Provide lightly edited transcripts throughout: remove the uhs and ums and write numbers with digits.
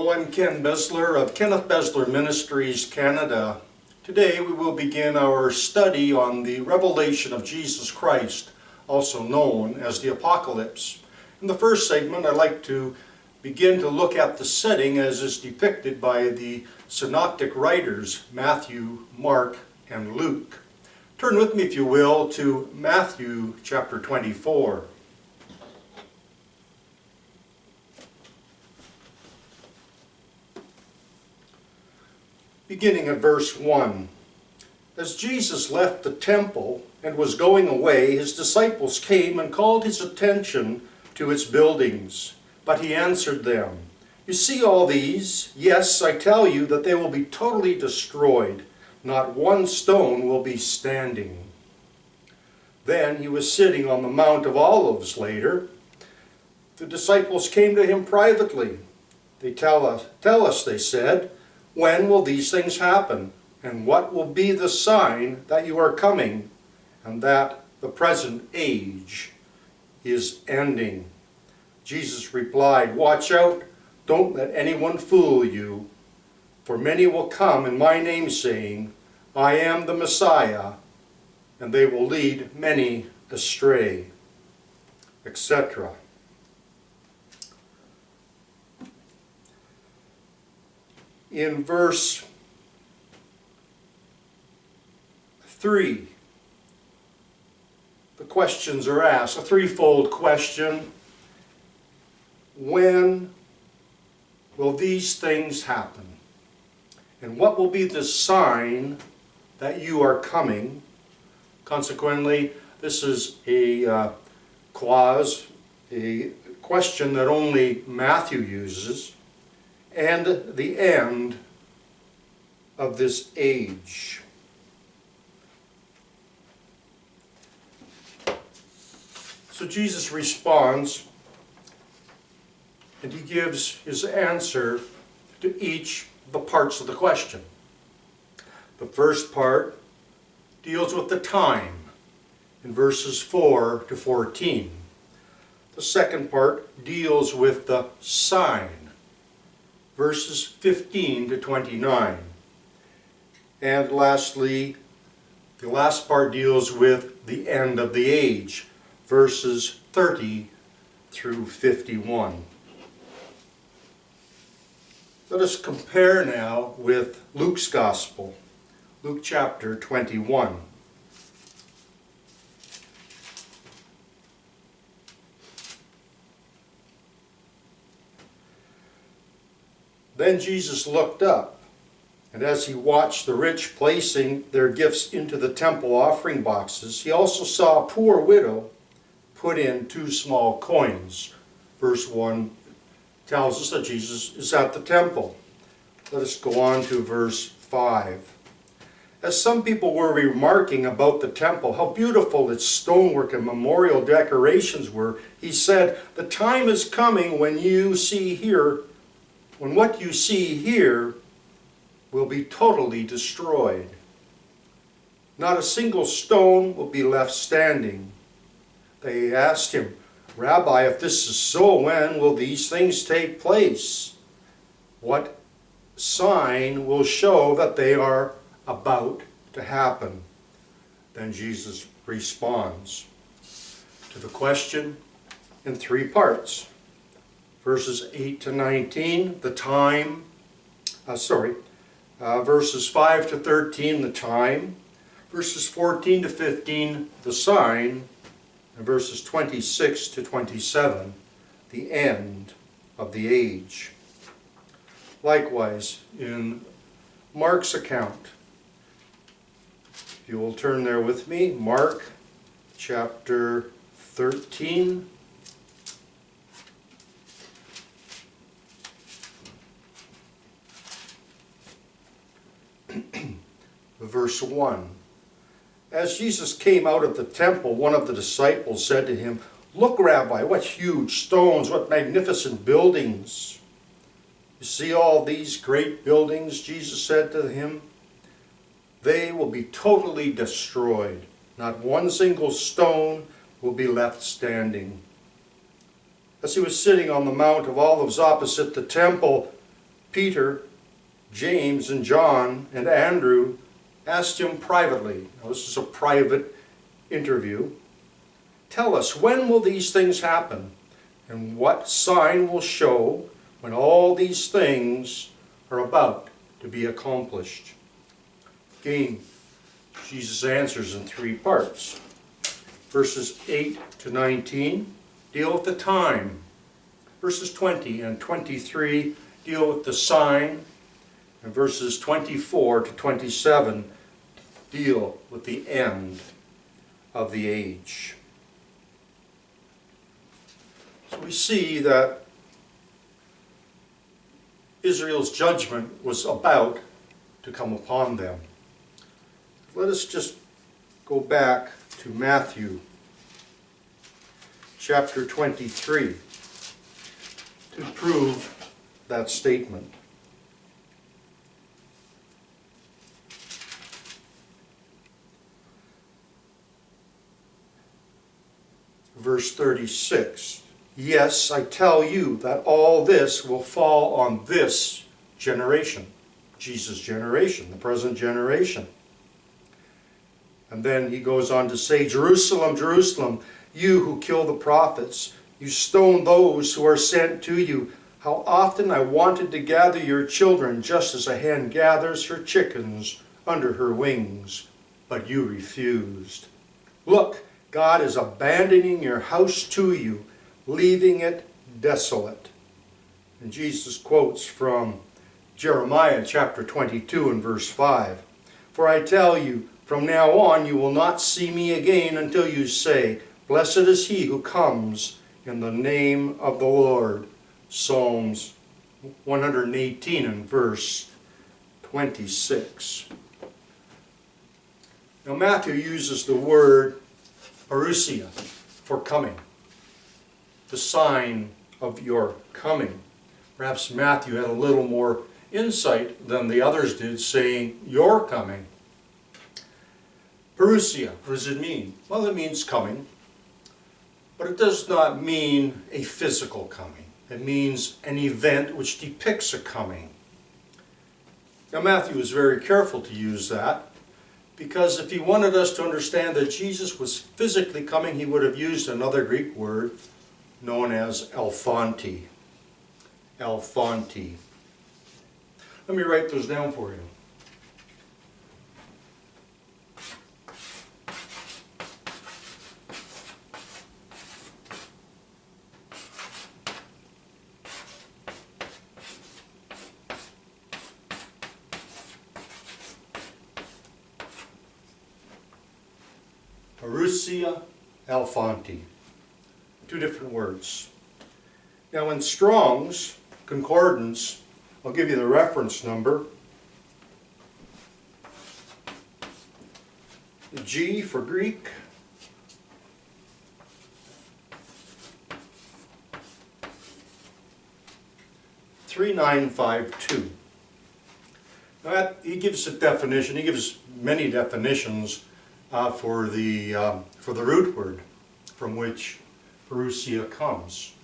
Hello, I'm Ken Besler of Kenneth Besler Ministries, Canada. Today we will begin our study on the revelation of Jesus Christ, also known as the Apocalypse. In the first segment, I'd like to begin to look at the setting as is depicted by the synoptic writers, Matthew, Mark, and Luke. Turn with me, if you will, to Matthew chapter 24. Beginning at verse 1. As Jesus left the temple and was going away, his disciples came and called his attention to its buildings. But he answered them, "You see all these? Yes, I tell you that they will be totally destroyed. Not one stone will be standing." Then he was sitting on the Mount of Olives later. The disciples came to him privately. Tell us, they said, "when will these things happen? And what will be the sign that you are coming and that the present age is ending?" Jesus replied, "Watch out, don't let anyone fool you. For many will come in my name saying, 'I am the Messiah,' and they will lead many astray," etc. In verse 3, the questions are asked, a threefold question. When will these things happen? And what will be the sign that you are coming? Consequently, this is a clause, a question that only Matthew uses, and the end of this age. So Jesus responds, and he gives his answer to each of the parts of the question. The first part deals with the time in verses 4 to 14. The second part deals with the sign, verses 15 to 29. And lastly, the last part deals with the end of the age, verses 30 through 51. Let us compare now with Luke's Gospel, Luke chapter 21. Then Jesus looked up, and as he watched the rich placing their gifts into the temple offering boxes, he also saw a poor widow put in 2 small coins. Verse 1 tells us that Jesus is at the temple. Let us go on to verse 5. As some people were remarking about the temple, how beautiful its stonework and memorial decorations were, he said, "The time is coming when what you see here will be totally destroyed. Not a single stone will be left standing." They asked him, "Rabbi, if this is so, when will these things take place? What sign will show that they are about to happen?" Then Jesus responds to the question in 3 parts. Verses 8 to 19, the time, verses 5 to 13, the time, verses 14 to 15, the sign, and verses 26 to 27, the end of the age. Likewise, in Mark's account, if you will turn there with me, Mark chapter 13. Verse 1. As Jesus came out of the temple, one of the disciples said to him, "Look, Rabbi, what huge stones, what magnificent buildings." "You see all these great buildings," Jesus said to him, "they will be totally destroyed. Not one single stone will be left standing." As he was sitting on the Mount of Olives opposite the temple, Peter, James, and John, and Andrew asked him privately. Now, this is a private interview. Tell us, when will these things happen? And what sign will show when all these things are about to be accomplished? Again, Jesus answers in three parts. Verses 8 to 19 deal with the time. Verses 20 and 23 deal with the sign. And verses 24 to 27 deal with the end of the age. So we see that Israel's judgment was about to come upon them. Let us just go back to Matthew chapter 23 to prove that statement. Verse 36. Yes, I tell you that all this will fall on this generation, Jesus' generation, the present generation. And then he goes on to say, Jerusalem, Jerusalem, you who kill the prophets, you stone those who are sent to you. How often I wanted to gather your children just as a hen gathers her chickens under her wings, but you refused. Look, God is abandoning your house to you, leaving it desolate. And Jesus quotes from Jeremiah chapter 22 and verse 5. For I tell you, from now on you will not see me again until you say, Blessed is he who comes in the name of the Lord. Psalms 118 and verse 26. Now Matthew uses the word parousia for coming, the sign of your coming. Perhaps Matthew had a little more insight than the others did, saying, your coming. Parousia, what does it mean? Well, it means coming, but it does not mean a physical coming. It means an event which depicts a coming. Now Matthew was very careful to use that, because if he wanted us to understand that Jesus was physically coming, he would have used another Greek word known as alphonti. Alphonti. Let me write those down for you. Parousia, alphonti. Two different words. Now in Strong's Concordance, I'll give you the reference number. The G for Greek. (3952). Now he gives a definition. He gives many definitions for the root word from which parousia comes.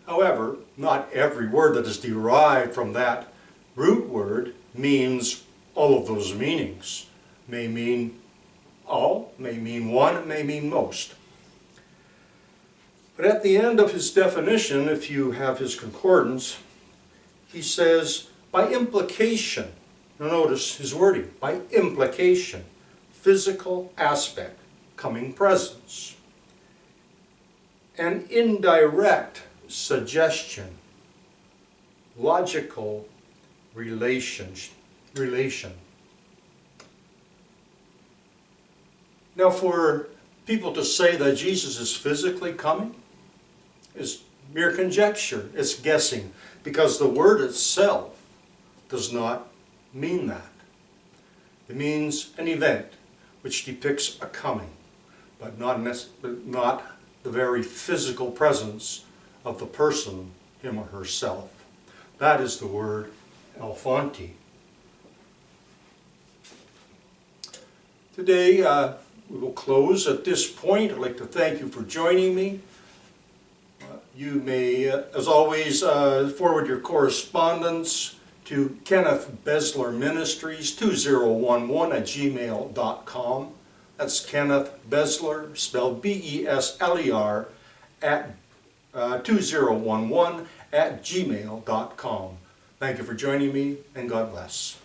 However, not every word that is derived from that root word means all of those meanings. It may mean all, may mean one, it may mean most. But at the end of his definition, if you have his concordance, he says, by implication, now notice his wording, by implication, physical aspect, coming presence, an indirect suggestion, logical relation. Now for people to say that Jesus is physically coming is mere conjecture, it's guessing, because the word itself does not mean that. It means an event which depicts a coming, but not the very physical presence of the person, him or herself. That is the word alphonti. Today we will close at this point. I'd like to thank you for joining me. You may, as always, forward your correspondence to Kenneth Besler Ministries 2011@gmail.com. That's Kenneth Besler, spelled B-E-S-L-E-R, at 2011@gmail.com. Thank you for joining me, and God bless.